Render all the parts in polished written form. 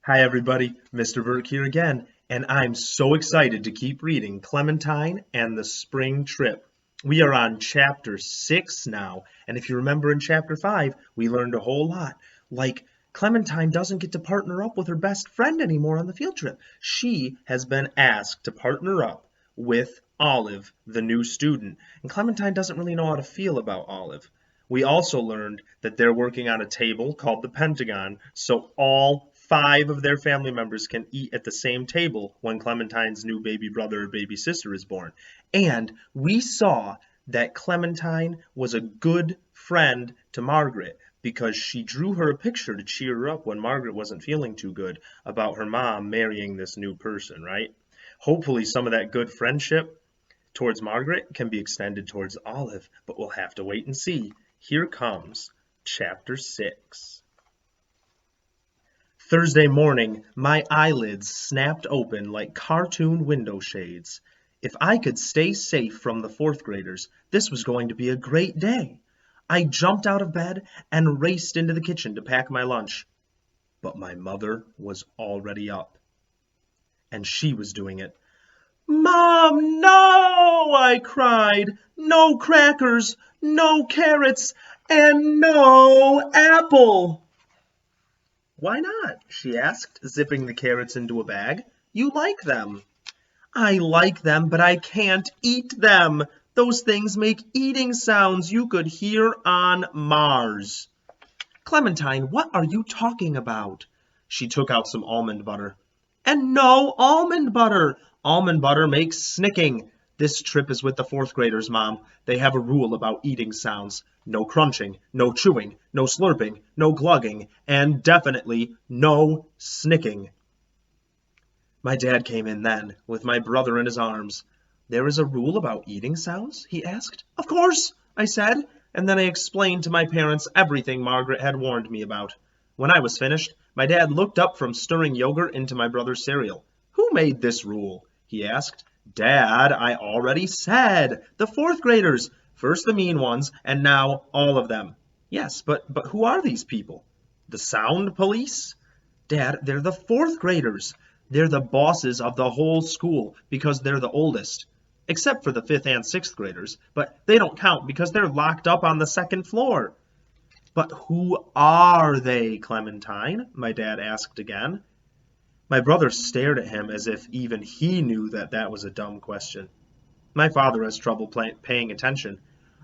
Hi everybody, Mr. Burke here again, and I'm so excited to keep reading Clementine and the Spring Trip. We are on chapter 6 now, and if you remember in chapter 5, we learned a whole lot. Like, Clementine doesn't get to partner up with her best friend anymore on the field trip. She has been asked to partner up with Olive, the new student, and Clementine doesn't really know how to feel about Olive. We also learned that they're working on a table called the Pentagon, so all 5 of their family members can eat at the same table when Clementine's new baby brother or baby sister is born. And we saw that Clementine was a good friend to Margaret because she drew her a picture to cheer her up when Margaret wasn't feeling too good about her mom marrying this new person, right? Hopefully some of that good friendship towards Margaret can be extended towards Olive, but we'll have to wait and see. Here comes chapter 6. Thursday morning, my eyelids snapped open like cartoon window shades. If I could stay safe from the fourth graders, this was going to be a great day. I jumped out of bed and raced into the kitchen to pack my lunch. But my mother was already up, and she was doing it. "Mom, no!" I cried. "No crackers, no carrots, and no apple." "Why not?" she asked, zipping the carrots into a bag. "You like them." "I like them, but I can't eat them. Those things make eating sounds you could hear on Mars." "Clementine, what are you talking about?" She took out some almond butter. "And no almond butter. Almond butter makes snicking. This trip is with the fourth graders, Mom. They have a rule about eating sounds. No crunching, no chewing, no slurping, no glugging, and definitely no snicking." My dad came in then, with my brother in his arms. "There is a rule about eating sounds?" he asked. "Of course," I said, and then I explained to my parents everything Margaret had warned me about. When I was finished, my dad looked up from stirring yogurt into my brother's cereal. "Who made this rule?" he asked. "Dad, I already said. The fourth graders. First the mean ones, and now all of them." "Yes, but who are these people?" "The sound police?" "Dad, they're the fourth graders. They're the bosses of the whole school because they're the oldest. Except for the fifth and sixth graders, but they don't count because they're locked up on the second floor." "But who are they, Clementine?" my dad asked again. My brother stared at him as if even he knew that that was a dumb question. My father has trouble paying attention.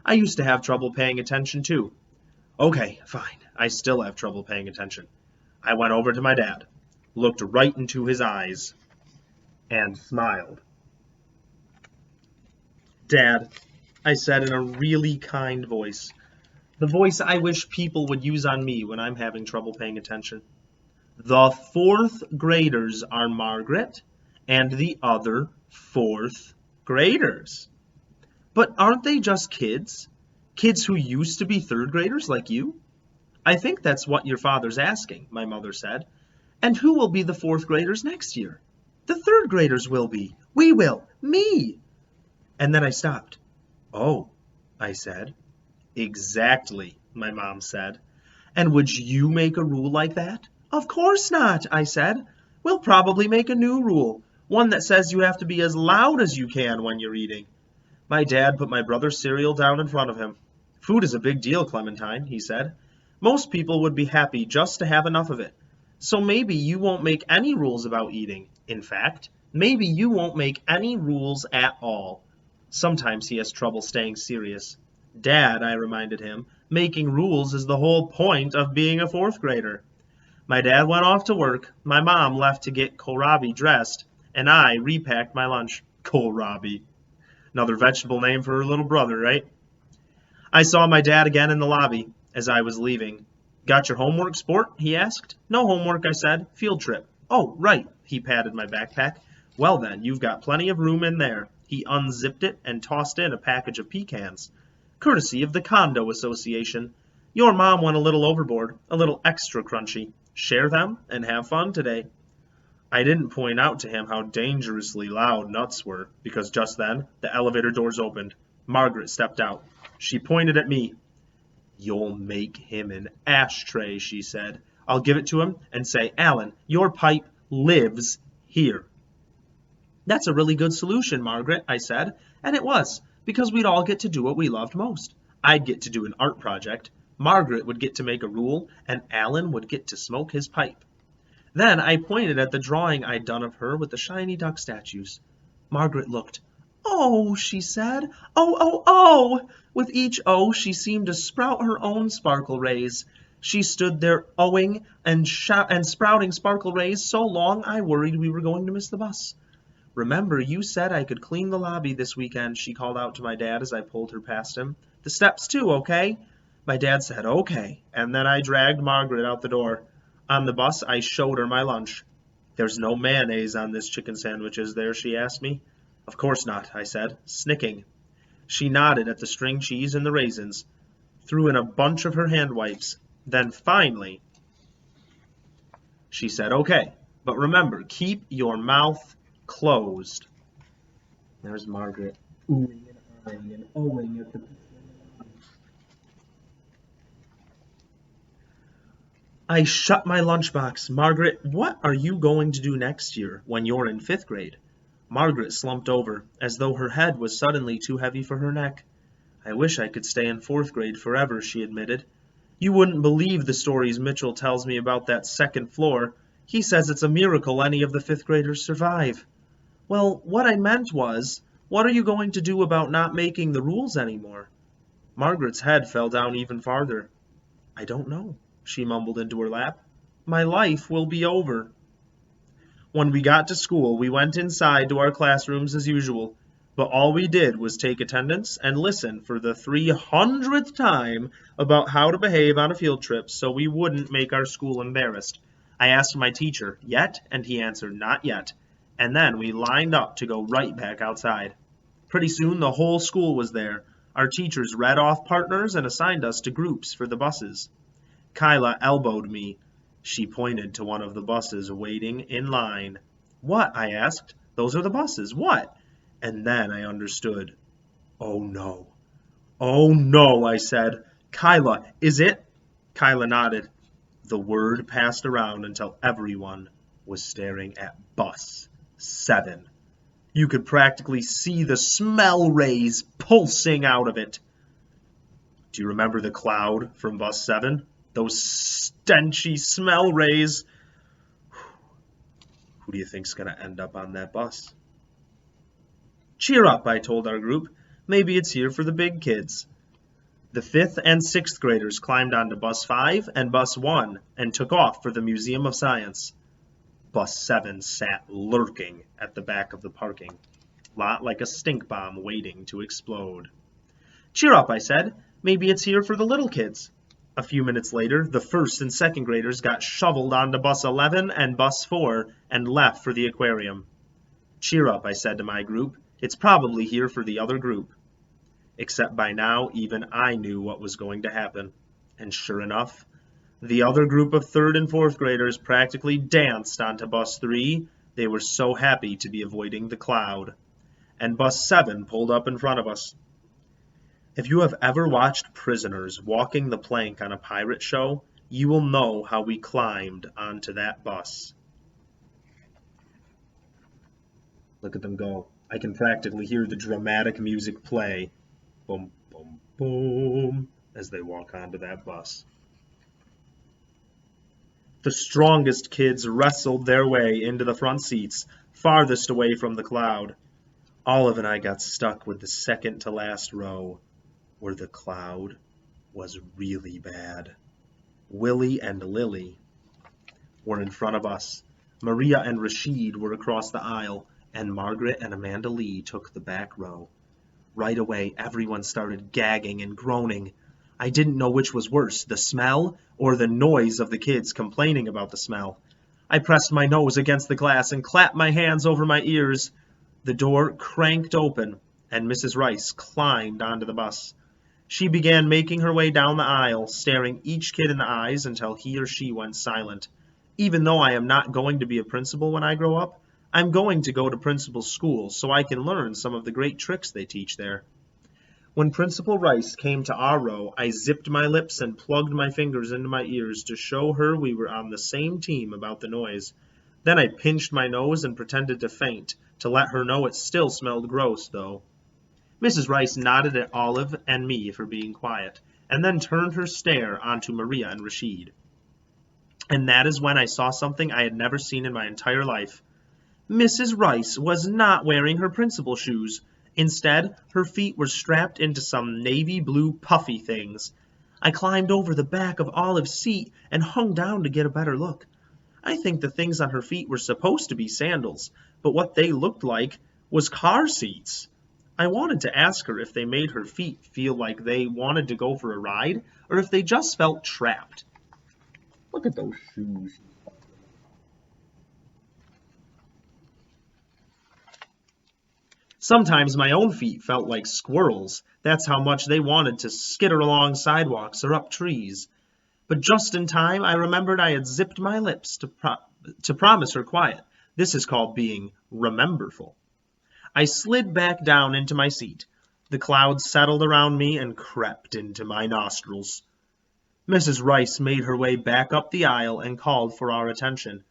I used to have trouble paying attention too. Okay, fine, I still have trouble paying attention. I went over to my dad, looked right into his eyes, and smiled. "Dad," I said in a really kind voice, the voice I wish people would use on me when I'm having trouble paying attention. "The fourth graders are Margaret and the other fourth graders." "But aren't they just kids? Kids who used to be third graders like you?" "I think that's what your father's asking," my mother said. "And who will be the fourth graders next year?" "The third graders will be. We will. Me." And then I stopped. "Oh," I said. "Exactly," my mom said. "And would you make a rule like that?" "Of course not," I said. "We'll probably make a new rule, one that says you have to be as loud as you can when you're eating." My dad put my brother's cereal down in front of him. "Food is a big deal, Clementine," he said. "Most people would be happy just to have enough of it. So maybe you won't make any rules about eating. In fact, maybe you won't make any rules at all." Sometimes he has trouble staying serious. "Dad," I reminded him, "making rules is the whole point of being a fourth grader." My dad went off to work, my mom left to get kohlrabi dressed, and I repacked my lunch. Kohlrabi. Another vegetable name for her little brother, right? I saw my dad again in the lobby as I was leaving. "Got your homework, sport?" he asked. "No homework," I said. "Field trip." "Oh, right." He patted my backpack. "Well then, you've got plenty of room in there." He unzipped it and tossed in a package of pecans. "Courtesy of the Condo Association. Your mom went a little overboard, a little extra crunchy. Share them and have fun today." I didn't point out to him how dangerously loud nuts were, because just then the elevator doors opened. Margaret stepped out. She pointed at me. "You'll make him an ashtray," she said. I'll give it to him and say, Alan, your pipe lives here. That's a really good solution, Margaret, I said, and it was, because we'd all get to do what we loved most. I'd get to do an art project, Margaret would get to make a rule, and Alan would get to smoke his pipe. Then I pointed at the drawing I'd done of her with the shiny duck statues. Margaret looked. Oh, she said. Oh, oh, oh! With each O, she seemed to sprout her own sparkle rays. She stood there owing and sprouting sparkle rays so long I worried we were going to miss the bus. Remember, you said I could clean the lobby this weekend, she called out to my dad as I pulled her past him. The steps too, okay? My dad said, okay, and then I dragged Margaret out the door. On the bus, I showed her my lunch. There's no mayonnaise on this chicken sandwich, is there? She asked me. Of course not, I said, snicking. She nodded at the string cheese and the raisins, threw in a bunch of her hand wipes. Then finally, she said, okay, but remember, keep your mouth closed. There's Margaret, oohing and eyeing and owing at the... I shut my lunchbox. Margaret, what are you going to do next year when you're in 5th grade? Margaret slumped over, as though her head was suddenly too heavy for her neck. I wish I could stay in 4th grade forever, she admitted. You wouldn't believe the stories Mitchell tells me about that 2nd floor. He says it's a miracle any of the 5th graders survive. Well, what I meant was, what are you going to do about not making the rules anymore? Margaret's head fell down even farther. I don't know, she mumbled into her lap. My life will be over. When we got to school, we went inside to our classrooms as usual, but all we did was take attendance and listen for the 300th time about how to behave on a field trip so we wouldn't make our school embarrassed. I asked my teacher, yet, and he answered, not yet, and then we lined up to go right back outside. Pretty soon the whole school was there. Our teachers read off partners and assigned us to groups for the buses. Kyla elbowed me. She pointed to one of the buses waiting in line. What? I asked. Those are the buses. What? And then I understood. Oh no. Oh no, I said. Kyla, is it? Kyla nodded. The word passed around until everyone was staring at bus 7. You could practically see the smell rays pulsing out of it. Do you remember the cloud from bus 7? Those stenchy smell rays. Who do you think's going to end up on that bus? Cheer up, I told our group. Maybe it's here for the big kids. The 5th and 6th graders climbed onto bus 5 and bus 1 and took off for the Museum of Science. Bus 7 sat lurking at the back of the parking lot like a stink bomb waiting to explode. Cheer up, I said. Maybe it's here for the little kids. A few minutes later, the 1st and 2nd graders got shoveled onto bus 11 and bus 4 and left for the aquarium. Cheer up, I said to my group. It's probably here for the other group. Except by now, even I knew what was going to happen. And sure enough, the other group of 3rd and 4th graders practically danced onto bus 3. They were so happy to be avoiding the cloud. And bus 7 pulled up in front of us. If you have ever watched prisoners walking the plank on a pirate show, you will know how we climbed onto that bus. Look at them go. I can practically hear the dramatic music play. Boom, boom, boom, as they walk onto that bus. The strongest kids wrestled their way into the front seats, farthest away from the cloud. Olive and I got stuck with the second to last row, where the cloud was really bad. Willie and Lily were in front of us. Maria and Rashid were across the aisle, and Margaret and Amanda Lee took the back row. Right away, everyone started gagging and groaning. I didn't know which was worse, the smell or the noise of the kids complaining about the smell. I pressed my nose against the glass and clapped my hands over my ears. The door cranked open, and Mrs. Rice climbed onto the bus. She began making her way down the aisle, staring each kid in the eyes until he or she went silent. Even though I am not going to be a principal when I grow up, I'm going to go to principal's school so I can learn some of the great tricks they teach there. When Principal Rice came to our row, I zipped my lips and plugged my fingers into my ears to show her we were on the same team about the noise. Then I pinched my nose and pretended to faint, to let her know it still smelled gross, though. Mrs. Rice nodded at Olive and me for being quiet, and then turned her stare onto Maria and Rashid. And that is when I saw something I had never seen in my entire life. Mrs. Rice was not wearing her principal's shoes. Instead, her feet were strapped into some navy blue puffy things. I climbed over the back of Olive's seat and hung down to get a better look. I think the things on her feet were supposed to be sandals, but what they looked like was car seats. I wanted to ask her if they made her feet feel like they wanted to go for a ride, or if they just felt trapped. Look at those shoes. Sometimes my own feet felt like squirrels. That's how much they wanted to skitter along sidewalks or up trees. But just in time, I remembered I had zipped my lips to promise her quiet. This is called being rememberful. I slid back down into my seat. The clouds settled around me and crept into my nostrils. Mrs. Rice made her way back up the aisle and called for our attention.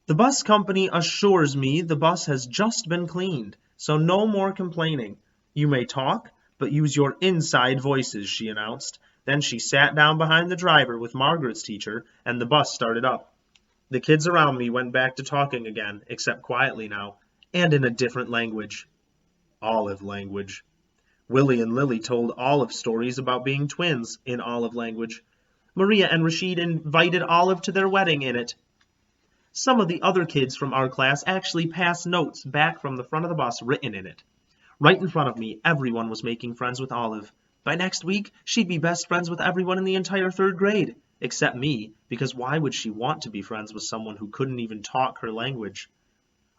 The bus company assures me the bus has just been cleaned, so no more complaining. You may talk, but use your inside voices, she announced. Then she sat down behind the driver with Margaret's teacher, and the bus started up. The kids around me went back to talking again, except quietly now, and in a different language. Olive language. Willie and Lily told Olive stories about being twins in Olive language. Maria and Rashid invited Olive to their wedding in it. Some of the other kids from our class actually passed notes back from the front of the bus written in it. Right in front of me, everyone was making friends with Olive. By next week, she'd be best friends with everyone in the entire 3rd grade, except me, because why would she want to be friends with someone who couldn't even talk her language?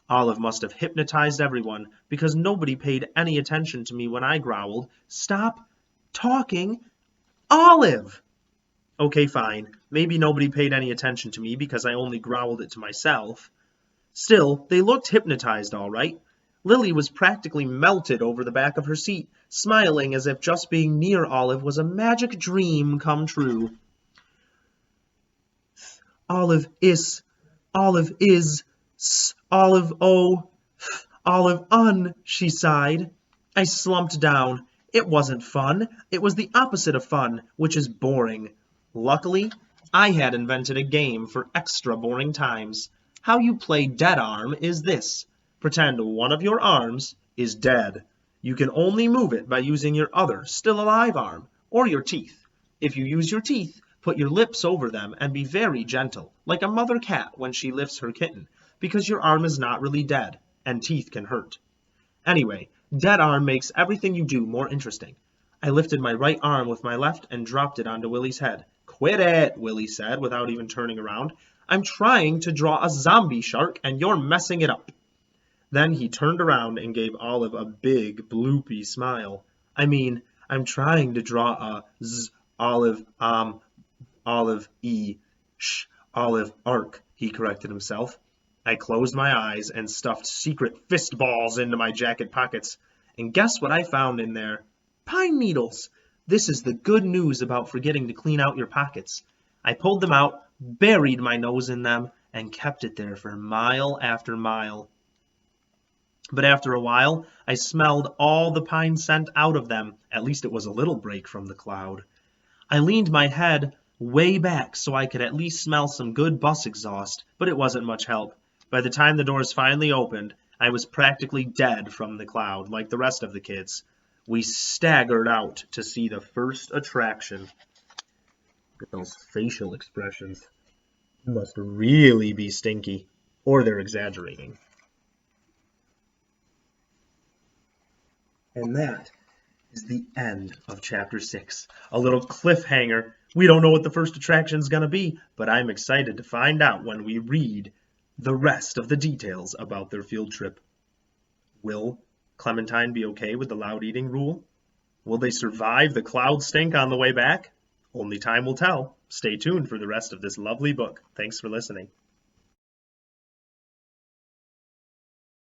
Olive must have hypnotized everyone, because nobody paid any attention to me when I growled, "Stop talking, Olive!" Okay, fine. Maybe nobody paid any attention to me because I only growled it to myself. Still, they looked hypnotized all right. Lily was practically melted over the back of her seat, smiling as if just being near Olive was a magic dream come true. Olive is, Olive oh, Olive she sighed. I slumped down. It wasn't fun. It was the opposite of fun, which is boring. Luckily, I had invented a game for extra boring times. How you play dead arm is this. Pretend one of your arms is dead. You can only move it by using your other, still alive arm, or your teeth. If you use your teeth, put your lips over them and be very gentle, like a mother cat when she lifts her kitten, because your arm is not really dead, and teeth can hurt. Anyway, dead arm makes everything you do more interesting. I lifted my right arm with my left and dropped it onto Willie's head. "Quit it," Willie said without even turning around. "I'm trying to draw a zombie shark and you're messing it up." Then he turned around and gave Olive a big, bloopy smile. "I mean, I'm trying to draw a Olive Olive arc," he corrected himself. I closed my eyes and stuffed secret fist balls into my jacket pockets. And guess what I found in there? Pine needles! This is the good news about forgetting to clean out your pockets. I pulled them out, buried my nose in them, and kept it there for mile after mile. But after a while, I smelled all the pine scent out of them. At least it was a little break from the cloud. I leaned my head way back so I could at least smell some good bus exhaust, but it wasn't much help. By the time the doors finally opened, I was practically dead from the cloud, like the rest of the kids. We staggered out to see the first attraction. Look at those facial expressions. It must really be stinky, or they're exaggerating. And that is the end of Chapter 6. A little cliffhanger. We don't know what the first attraction's going to be, but I'm excited to find out when we read the rest of the details about their field trip. Will Clementine be okay with the loud eating rule? Will they survive the cloud stink on the way back? Only time will tell. Stay tuned for the rest of this lovely book. Thanks for listening.